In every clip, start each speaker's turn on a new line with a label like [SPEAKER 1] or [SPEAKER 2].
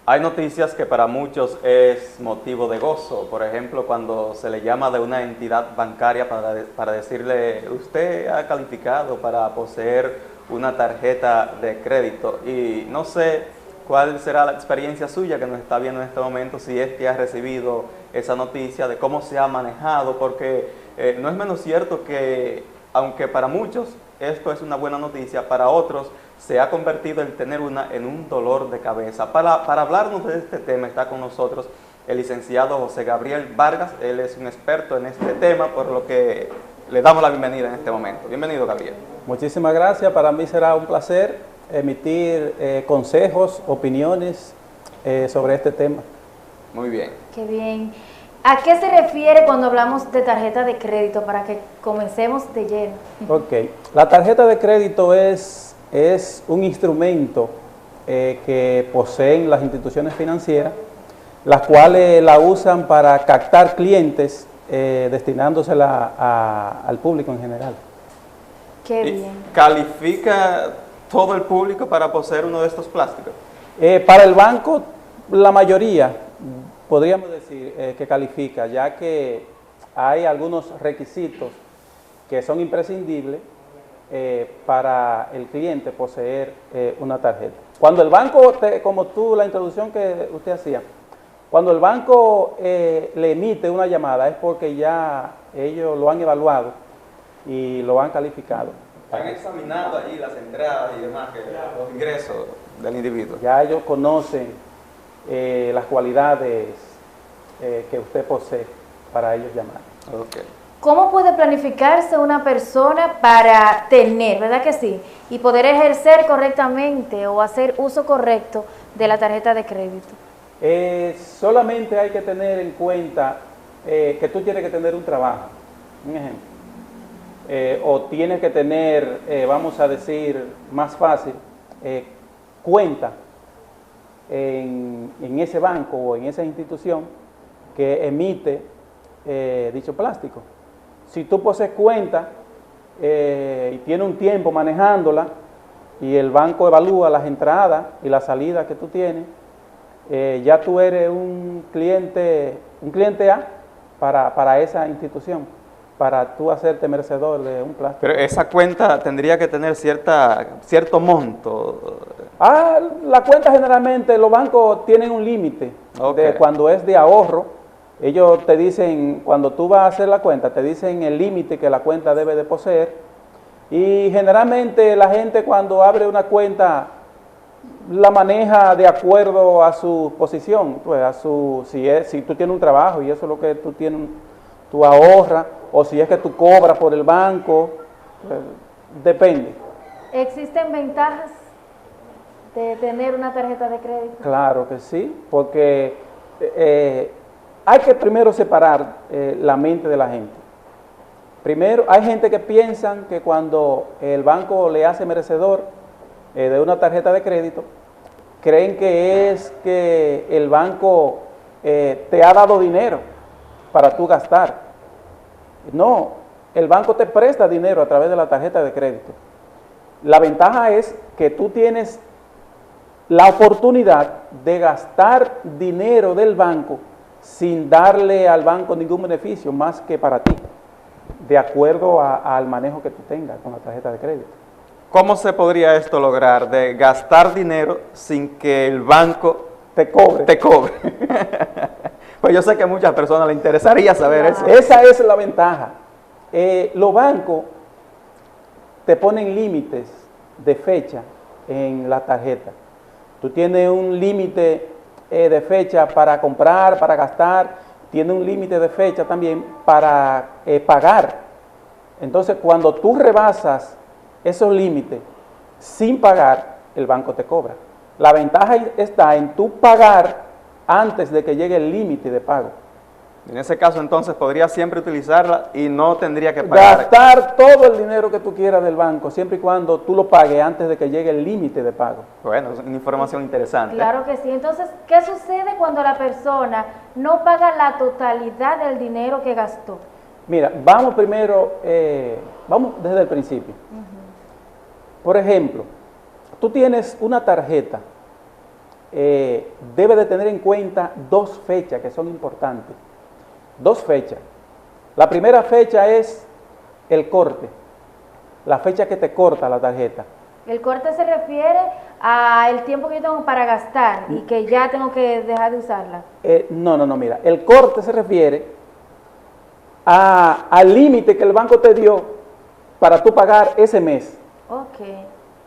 [SPEAKER 1] Hay noticias que para muchos es motivo de gozo. Por ejemplo, cuando se le llama de una entidad bancaria para decirle, usted ha calificado para poseer una tarjeta de crédito. Y no sé cuál será la experiencia suya que nos está viendo en este momento, si es que ha recibido esa noticia de cómo se ha manejado, porque no es menos cierto que, aunque para muchos esto es una buena noticia, para otros se ha convertido el tener una en un dolor de cabeza. Para hablarnos de este tema está con nosotros el licenciado José Gabriel Vargas. Él es un experto en este tema, por lo que le damos la bienvenida en este momento. Bienvenido, Gabriel.
[SPEAKER 2] Muchísimas gracias. Para mí será un placer emitir consejos, opiniones sobre este tema.
[SPEAKER 1] Muy bien.
[SPEAKER 3] Qué bien. ¿A qué se refiere cuando hablamos de tarjeta de crédito para que comencemos de lleno?
[SPEAKER 2] Ok. La tarjeta de crédito es un instrumento que poseen las instituciones financieras, las cuales la usan para captar clientes destinándosela al público en general.
[SPEAKER 3] Qué bien.
[SPEAKER 1] ¿Califica todo el público para poseer uno de estos plásticos?
[SPEAKER 2] Para el banco, la mayoría, podríamos decir que califica, ya que hay algunos requisitos que son imprescindibles para el cliente poseer una tarjeta. Cuando el banco, como tú, la introducción que usted hacía, cuando el banco le emite una llamada es porque ya ellos lo han evaluado y lo han calificado.
[SPEAKER 1] Han examinado allí las entradas y demás, los ingresos del individuo.
[SPEAKER 2] Ya ellos conocen las cualidades que usted posee para ellos llamar.
[SPEAKER 1] Okay.
[SPEAKER 3] ¿Cómo puede planificarse una persona para tener, verdad que sí, y poder ejercer correctamente o hacer uso correcto de la tarjeta de crédito?
[SPEAKER 2] Solamente hay que tener en cuenta que tú tienes que tener un trabajo, un ejemplo, o tienes que tener, vamos a decir, más fácil, cuenta en ese banco o en esa institución que emite dicho plástico. Si tú posees cuenta y tienes un tiempo manejándola y el banco evalúa las entradas y las salidas que tú tienes, ya tú eres un cliente A para esa institución, para tú hacerte merecedor de un plástico.
[SPEAKER 1] Pero esa cuenta tendría que tener cierto monto.
[SPEAKER 2] La cuenta generalmente, los bancos tienen un límite.
[SPEAKER 1] Okay.
[SPEAKER 2] Cuando es de ahorro, ellos te dicen, cuando tú vas a hacer la cuenta, te dicen el límite que la cuenta debe de poseer. Y generalmente la gente cuando abre una cuenta la maneja de acuerdo a su posición, pues si tú tienes un trabajo y eso es lo que tú tienes, tú ahorras, o si es que tú cobras por el banco, pues, depende.
[SPEAKER 3] ¿Existen ventajas de tener una tarjeta de crédito?
[SPEAKER 2] Claro que sí, porque hay que primero separar la mente de la gente. Primero, hay gente que piensa que cuando el banco le hace merecedor de una tarjeta de crédito, creen que es que el banco te ha dado dinero para tú gastar. No, el banco te presta dinero a través de la tarjeta de crédito. La ventaja es que tú tienes la oportunidad de gastar dinero del banco sin darle al banco ningún beneficio más que para ti, de acuerdo al manejo que tú tengas con la tarjeta de crédito.
[SPEAKER 1] ¿Cómo se podría esto lograr, de gastar dinero sin que el banco
[SPEAKER 2] te cobre?
[SPEAKER 1] Pues yo sé que a muchas personas les interesaría saber eso.
[SPEAKER 2] Esa es la ventaja. Los bancos te ponen límites de fecha en la tarjeta. Tú tienes un límite de fecha para comprar, para gastar, tienes un límite de fecha también para pagar. Entonces, cuando tú rebasas esos límites sin pagar, el banco te cobra. La ventaja está en tú pagar antes de que llegue el límite de pago.
[SPEAKER 1] En ese caso, entonces, podría siempre utilizarla y no tendría que pagar.
[SPEAKER 2] Gastar todo el dinero que tú quieras del banco, siempre y cuando tú lo pagues antes de que llegue el límite de pago.
[SPEAKER 1] Bueno, es una información interesante.
[SPEAKER 3] Claro que sí. Entonces, ¿qué sucede cuando la persona no paga la totalidad del dinero que gastó?
[SPEAKER 2] Mira, vamos primero, vamos desde el principio. Por ejemplo, tú tienes una tarjeta debe de tener en cuenta dos fechas que son importantes. Dos fechas. La primera fecha es el corte, la fecha que te corta la tarjeta.
[SPEAKER 3] El corte se refiere al tiempo que yo tengo para gastar y que ya tengo que dejar de usarla.
[SPEAKER 2] No, mira, el corte se refiere al límite que el banco te dio para tú pagar ese mes.
[SPEAKER 3] Ok.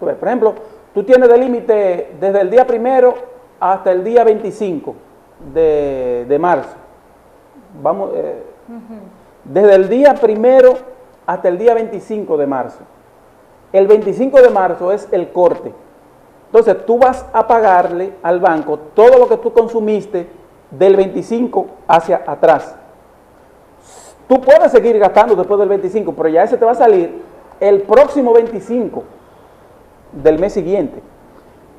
[SPEAKER 2] Por ejemplo, tú tienes de límite desde el día 1 hasta el día 25 de marzo. Vamos, desde el día 1 hasta el día 25 de marzo. El 25 de marzo es el corte. Entonces tú vas a pagarle al banco todo lo que tú consumiste del 25 hacia atrás. Tú puedes seguir gastando después del 25, pero ya ese te va a salir el próximo 25 del mes siguiente.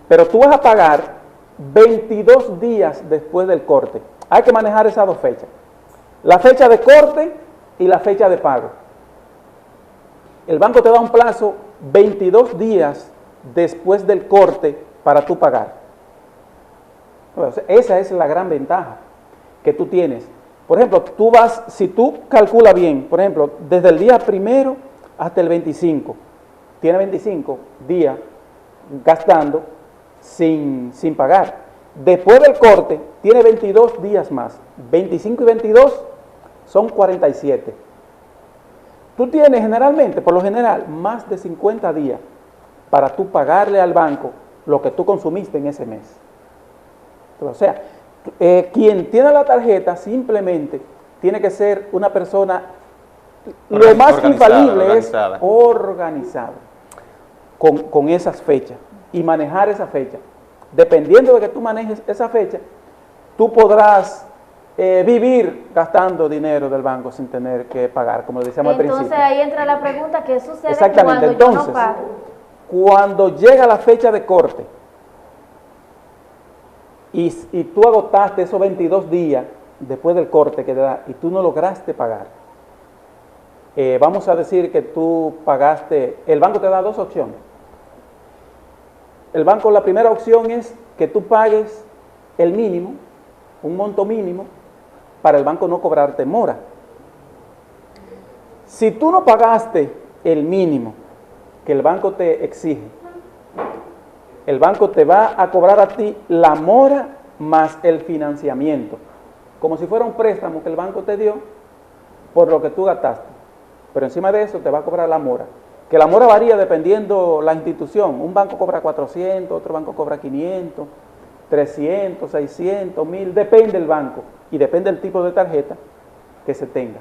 [SPEAKER 2] Pero tú vas a pagar 22 días después del corte. Hay que manejar esas dos fechas. La fecha de corte y la fecha de pago. El banco te da un plazo 22 días después del corte para tú pagar. Entonces, esa es la gran ventaja que tú tienes. Por ejemplo, si tú calculas bien, por ejemplo, desde el día 1 hasta el 25, tiene 25 días gastando sin pagar. Después del corte, tiene 22 días más. 25 y 22 son 47. Tú tienes generalmente, por lo general, más de 50 días para tú pagarle al banco lo que tú consumiste en ese mes. O sea, quien tiene la tarjeta simplemente tiene que ser una persona, lo más infalible es organizado con esas fechas y manejar esa fecha. Dependiendo de que tú manejes esa fecha, tú podrás vivir gastando dinero del banco sin tener que pagar, como lo decíamos al principio.
[SPEAKER 3] Entonces ahí entra la pregunta, ¿qué sucede
[SPEAKER 2] Exactamente.
[SPEAKER 3] cuando
[SPEAKER 2] Entonces,
[SPEAKER 3] yo no pago?
[SPEAKER 2] Cuando llega la fecha de corte y tú agotaste esos 22 días después del corte que te da y tú no lograste pagar, vamos a decir que tú pagaste, el banco te da dos opciones. El banco, la primera opción es que tú pagues el mínimo, un monto mínimo, para el banco no cobrarte mora. Si tú no pagaste el mínimo que el banco te exige, el banco te va a cobrar a ti la mora más el financiamiento, como si fuera un préstamo que el banco te dio por lo que tú gastaste. Pero encima de eso te va a cobrar la mora, que la mora varía dependiendo la institución. Un banco cobra 400, otro banco cobra 500, 300, 600, 1000, depende del banco y depende del tipo de tarjeta que se tenga.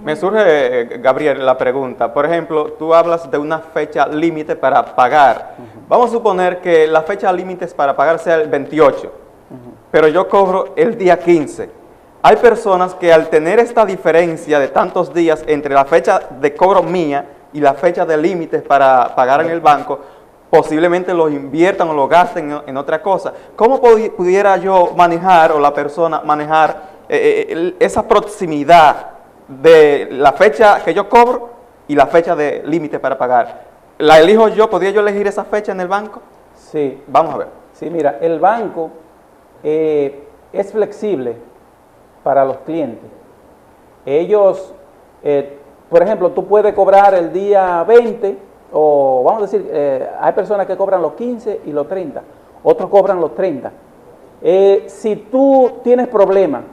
[SPEAKER 1] Me surge, Gabriel, la pregunta. Por ejemplo, tú hablas de una fecha límite para pagar. Vamos a suponer que la fecha límite para pagar sea el 28, pero yo cobro el día 15. Hay personas que al tener esta diferencia de tantos días entre la fecha de cobro mía y la fecha de límites para pagar en el banco, posiblemente lo inviertan o lo gasten en otra cosa. ¿Cómo pudiera yo manejar, o la persona manejar esa proximidad de la fecha que yo cobro y la fecha de límite para pagar? ¿La elijo yo? ¿Podría yo elegir esa fecha en el banco?
[SPEAKER 2] Sí.
[SPEAKER 1] Vamos a ver.
[SPEAKER 2] Sí, mira, el banco es flexible para los clientes. Ellos, por ejemplo, tú puedes cobrar el día 20, o vamos a decir, hay personas que cobran los 15 y los 30, otros cobran los 30. Si tú tienes problemas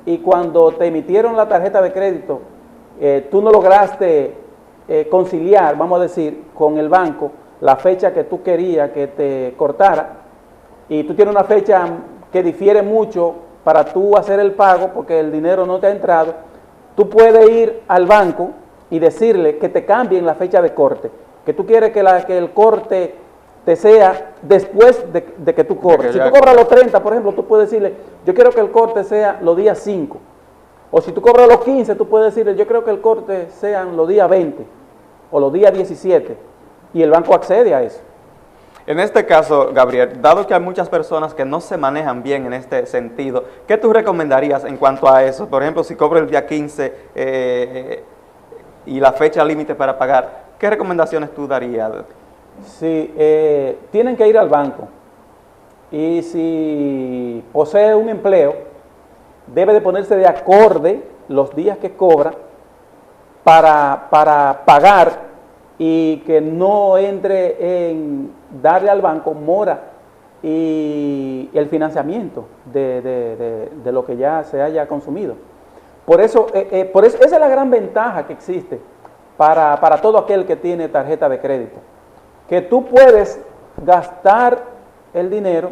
[SPEAKER 2] y cuando te emitieron la tarjeta de crédito, tú no lograste conciliar, vamos a decir, con el banco la fecha que tú querías que te cortara, y tú tienes una fecha que difiere mucho para tú hacer el pago porque el dinero no te ha entrado, tú puedes ir al banco y decirle que te cambien la fecha de corte, que tú quieres que el corte te sea después de que tú cobres. Si tú cobras los 30, por ejemplo, tú puedes decirle, yo quiero que el corte sea los días 5. O si tú cobras los 15, tú puedes decirle, yo creo que el corte sean los días 20 o los días 17. Y el banco accede a eso.
[SPEAKER 1] En este caso, Gabriel, dado que hay muchas personas que no se manejan bien en este sentido, ¿qué tú recomendarías en cuanto a eso? Por ejemplo, si cobro el día 15 y la fecha límite para pagar, ¿qué recomendaciones tú darías?
[SPEAKER 2] Sí, tienen que ir al banco y si posee un empleo, debe de ponerse de acorde los días que cobra para pagar y que no entre en darle al banco mora y el financiamiento de lo que ya se haya consumido. Por eso, esa es la gran ventaja que existe para todo aquel que tiene tarjeta de crédito, que tú puedes gastar el dinero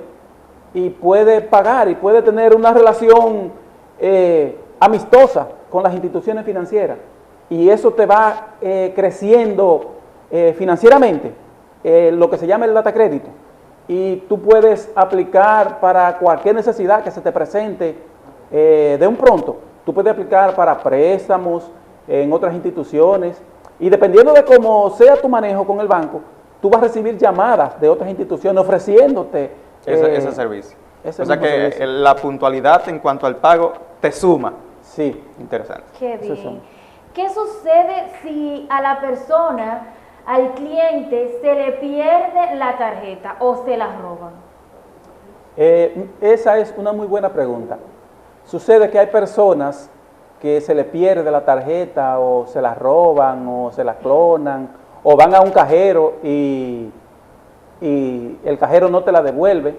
[SPEAKER 2] y puedes pagar y puedes tener una relación amistosa con las instituciones financieras, y eso te va creciendo financieramente, lo que se llama el data crédito, y tú puedes aplicar para cualquier necesidad que se te presente de un pronto. Tú puedes aplicar para préstamos en otras instituciones, y dependiendo de cómo sea tu manejo con el banco, tú vas a recibir llamadas de otras instituciones ofreciéndote
[SPEAKER 1] ese servicio. O sea que
[SPEAKER 2] servicio.
[SPEAKER 1] La puntualidad en cuanto al pago te suma.
[SPEAKER 2] Sí.
[SPEAKER 1] Interesante.
[SPEAKER 3] Qué bien. ¿Qué sucede si a la persona, al cliente, se le pierde la tarjeta o se la roban?
[SPEAKER 2] Esa es una muy buena pregunta. Sucede que hay personas que se le pierde la tarjeta o se la roban o se la clonan o van a un cajero y el cajero no te la devuelve.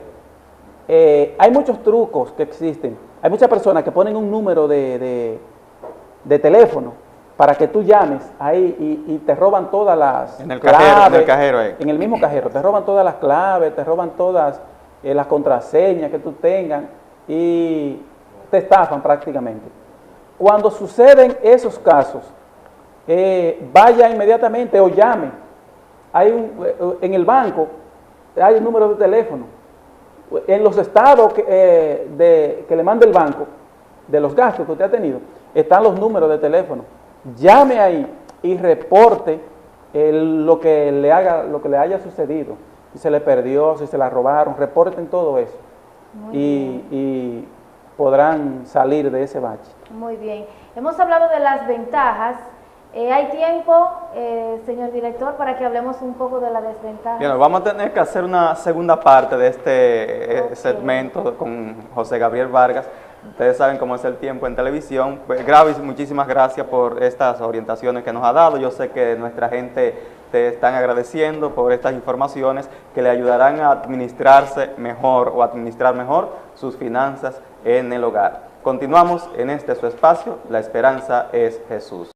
[SPEAKER 2] Hay muchos trucos que existen. Hay muchas personas que ponen un número de teléfono para que tú llames ahí y te roban todas las
[SPEAKER 1] en el
[SPEAKER 2] claves.
[SPEAKER 1] Cajero, en el cajero ahí.
[SPEAKER 2] En el mismo cajero. Te roban todas las claves, te roban todas las contraseñas que tú tengas y te estafan prácticamente. Cuando suceden esos casos, vaya inmediatamente o llame. En el banco hay un número de teléfono. En los estados que le manda el banco, de los gastos que usted ha tenido, están los números de teléfono. Llame ahí y reporte lo que le haya sucedido. Si se le perdió, si se la robaron, reporten todo eso. Y podrán salir de ese bache.
[SPEAKER 3] Muy bien. Hemos hablado de las ventajas. ¿Hay tiempo, señor director, para que hablemos un poco de la desventaja?
[SPEAKER 1] Bien, vamos a tener que hacer una segunda parte de este segmento con José Gabriel Vargas. Ustedes saben cómo es el tiempo en televisión. Pues, Gravis, muchísimas gracias por estas orientaciones que nos ha dado. Yo sé que nuestra gente te están agradeciendo por estas informaciones que le ayudarán a administrarse mejor o administrar mejor sus finanzas en el hogar. Continuamos en este su espacio, La Esperanza es Jesús.